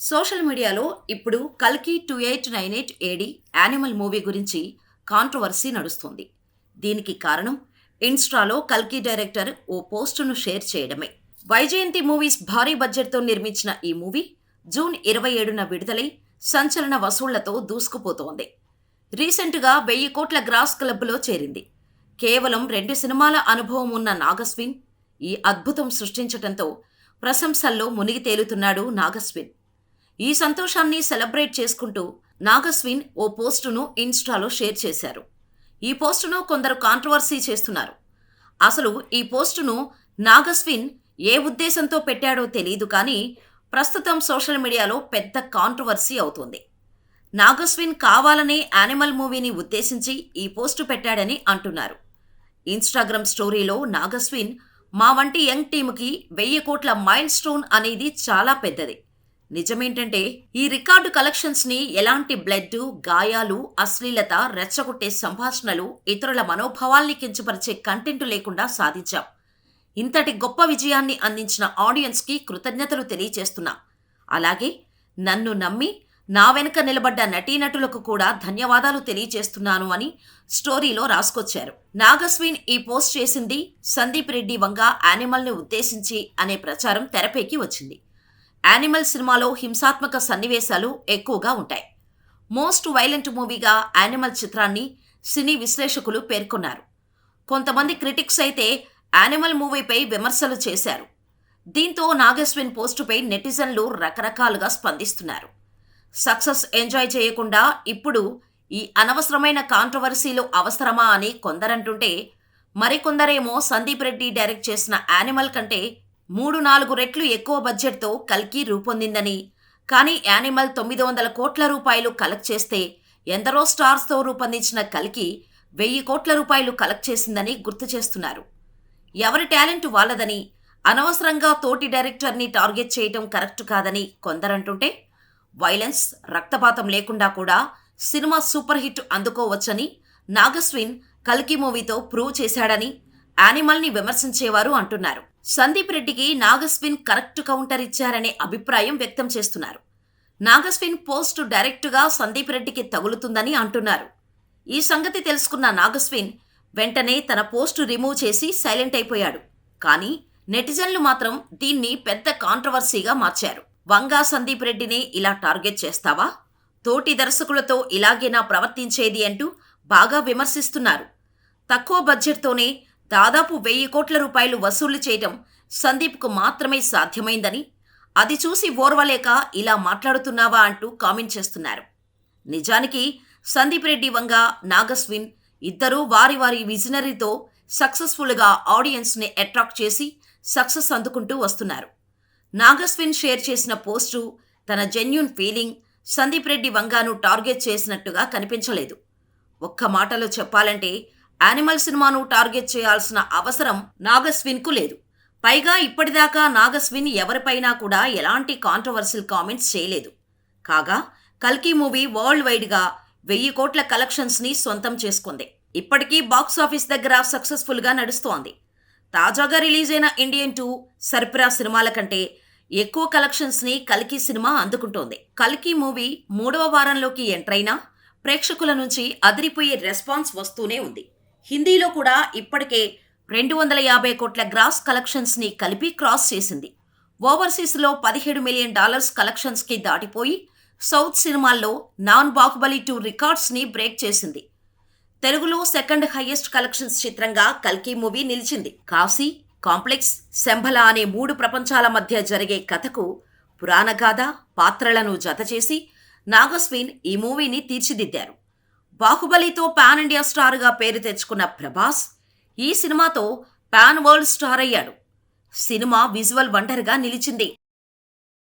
Social మీడియాలో ఇప్పుడు 'కల్కి 2898 ఏడి' యానిమల్ మూవీ గురించి కాంట్రవర్సీ నడుస్తుంది. దీనికి కారణం ఇన్‌స్టాలో కల్కి డైరెక్టర్ ఓ పోస్టును షేర్ చేయడమే. వైజయంతి మూవీస్ భారీ బడ్జెట్‌తో నిర్మించిన ఈ మూవీ జూన్ 27న విడుదలై సంచలన వసూళ్లతో దూసుకుపోతోంది. రీసెంట్‌గా 1000 కోట్ల గ్రాస్ క్లబ్‌లో చేరింది. కేవలం 2 సినిమాల అనుభవం ఉన్న నాగస్విన్ ఈ అద్భుతం సృష్టించటంతో ప్రశంసల్లో మునిగి తేలుతున్నాడు నాగస్విన్. ఈ సంతోషాన్ని సెలబ్రేట్ చేసుకుంటూ నాగస్విన్ ఓ పోస్టును ఇన్‌స్టాలో షేర్ చేశారు. ఈ పోస్టును కొందరు కాంట్రవర్సీ చేస్తున్నారు. అసలు ఈ పోస్టును నాగస్విన్ ఏ ఉద్దేశంతో పెట్టాడో తెలీదు కానీ ప్రస్తుతం సోషల్ మీడియాలో పెద్ద కాంట్రవర్సీ అవుతోంది. నాగస్విన్ కావాలనే యానిమల్ మూవీని ఉద్దేశించి ఈ పోస్టు పెట్టాడని అంటున్నారు. ఇన్‌స్టాగ్రామ్ స్టోరీలో నాగస్విన్ మా వంటి యంగ్ టీముకి 1000 కోట్ల మైల్ స్టోన్ అనేది చాలా పెద్దది. నిజమేంటంటే ఈ రికార్డు కలెక్షన్స్ ని ఎలాంటి బ్లడ్, గాయాలు, అశ్లీలత, రెచ్చగొట్టే సంభాషణలు, ఇతరుల మనోభావాల్ని కించపరిచే కంటెంట్ లేకుండా సాధించాం. ఇంతటి గొప్ప విజయాన్ని అందించిన ఆడియన్స్ కి కృతజ్ఞతలు తెలియచేస్తున్నా. అలాగే నన్ను నమ్మి నా వెనుక నిలబడ్డ నటీనటులకు కూడా ధన్యవాదాలు తెలియచేస్తున్నాను అని స్టోరీలో రాసుకొచ్చారు. నాగస్విన్ ఈ పోస్ట్ చేసింది సందీప్ రెడ్డి వంగ యానిమల్ ని ఉద్దేశించి అనే ప్రచారం తెరపైకి వచ్చింది. యానిమల్ సినిమాలో హింసాత్మక సన్నివేశాలు ఎక్కువగా ఉంటాయి. మోస్ట్ వైలెంట్ మూవీగా యానిమల్ చిత్రాన్ని సినీ విశ్లేషకులు పేర్కొన్నారు. కొంతమంది క్రిటిక్స్ అయితే యానిమల్ మూవీపై విమర్శలు చేశారు. దీంతో నాగస్విన్ పోస్టుపై నెటిజన్లు రకరకాలుగా స్పందిస్తున్నారు. సక్సెస్ ఎంజాయ్ చేయకుండా ఇప్పుడు ఈ అనవసరమైన కాంట్రవర్సీలు అవసరమా అని కొందరంటుంటే, మరికొందరేమో సందీప్ రెడ్డి డైరెక్ట్ చేసిన యానిమల్ కంటే 3-4 రెట్లు ఎక్కువ బడ్జెట్తో కల్కి రూపొందిందని, కానీ యానిమల్ 900 కోట్ల రూపాయలు కలెక్ట్ చేస్తే ఎందరో స్టార్స్తో రూపొందించిన కల్కి 1000 కోట్ల రూపాయలు కలెక్ట్ చేసిందని గుర్తు చేస్తున్నారు. ఎవరి టాలెంట్ వాళ్ళదని, అనవసరంగా తోటి డైరెక్టర్ని టార్గెట్ చేయటం కరెక్ట్ కాదని కొందరంటుంటే, వైలెన్స్, రక్తపాతం లేకుండా కూడా సినిమా సూపర్ హిట్ అందుకోవచ్చని నాగస్విన్ కల్కి మూవీతో ప్రూవ్ చేశాడని యానిమల్ని విమర్శించేవారు అంటున్నారు. సందీప్ రెడ్డికి నాగస్విన్ కరెక్ట్ కౌంటర్ ఇచ్చారనే అభిప్రాయం వ్యక్తం చేస్తున్నారు. నాగస్విన్ పోస్ట్ డైరెక్టుగా సందీప్ రెడ్డికి తగులుతుందని అంటున్నారు. ఈ సంగతి తెలుసుకున్న నాగస్విన్ వెంటనే తన పోస్టు రిమూవ్ చేసి సైలెంట్ అయిపోయాడు. కానీ నెటిజన్లు మాత్రం దీన్ని పెద్ద కాంట్రవర్సీగా మార్చారు. వంగా సందీప్ రెడ్డిని ఇలా టార్గెట్ చేస్తావా? తోటి దర్శకులతో ఇలాగేనా ప్రవర్తించేది అంటూ బాగా విమర్శిస్తున్నారు. తక్కువ బడ్జెట్తోనే దాదాపు 1000 కోట్ల రూపాయలు వసూలు చేయటం సందీప్కు మాత్రమే సాధ్యమైందని, అది చూసి ఓర్వలేక ఇలా మాట్లాడుతున్నావా అంటూ కామెంట్ చేస్తున్నారు. నిజానికి సందీప్ రెడ్డి వంగ, నాగస్విన్ ఇద్దరూ వారి వారి విజనరీతో సక్సెస్ఫుల్గా ఆడియన్స్ని అట్రాక్ట్ చేసి సక్సెస్ అందుకుంటూ వస్తున్నారు. నాగస్విన్ షేర్ చేసిన పోస్టు తన జెన్యూన్ ఫీలింగ్ సందీప్ రెడ్డి వంగాను టార్గెట్ చేసినట్టుగా కనిపించలేదు. ఒక్క మాటలో చెప్పాలంటే యానిమల్ సినిమాను టార్గెట్ చేయాల్సిన అవసరం నాగస్విన్కు లేదు. పైగా ఇప్పటిదాకా నాగస్విన్ ఎవరిపైనా కూడా ఎలాంటి కాంట్రవర్షియల్ కామెంట్స్ చేయలేదు. కాగా కల్కి మూవీ వరల్డ్ వైడ్గా 1000 కోట్ల కలెక్షన్స్ని సొంతం చేసుకుంది. ఇప్పటికీ బాక్సాఫీస్ దగ్గర సక్సెస్ఫుల్గా నడుస్తోంది. తాజాగా రిలీజ్ అయిన ఇండియన్ 2, సర్ఫరాజ్ సినిమాల కంటే ఎక్కువ కలెక్షన్స్ని కల్కి సినిమా అందుకుంటోంది. కల్కి మూవీ 3వ వారంలోకి ఎంటర్ అయినా ప్రేక్షకుల నుంచి అదిరిపోయే రెస్పాన్స్ వస్తూనే ఉంది. హిందీలో కూడా ఇప్పటికే 250 కోట్ల గ్రాస్ కలెక్షన్స్ని కలిపి క్రాస్ చేసింది. ఓవర్సీస్లో $17 మిలియన్ కలెక్షన్స్కి దాటిపోయి సౌత్ సినిమాల్లో నాన్ బాహుబలి 2 రికార్డ్స్ని బ్రేక్ చేసింది. తెలుగులో సెకండ్ హైయెస్ట్ కలెక్షన్స్ చిత్రంగా కల్కి మూవీ నిలిచింది. కాశీ, కాంప్లెక్స్, శంభల అనే 3 ప్రపంచాల మధ్య జరిగే కథకు పురాణగాథ, పాత్రలను జతచేసి నాగస్విన్ ఈ మూవీని తీర్చిదిద్దారు. బాహుబలితో పాన్ ఇండియా స్టార్గా పేరు తెచ్చుకున్న ప్రభాస్ ఈ సినిమాతో పాన్ వరల్డ్ స్టార్ అయ్యాడు. సినిమా విజువల్ వండర్గా నిలిచింది.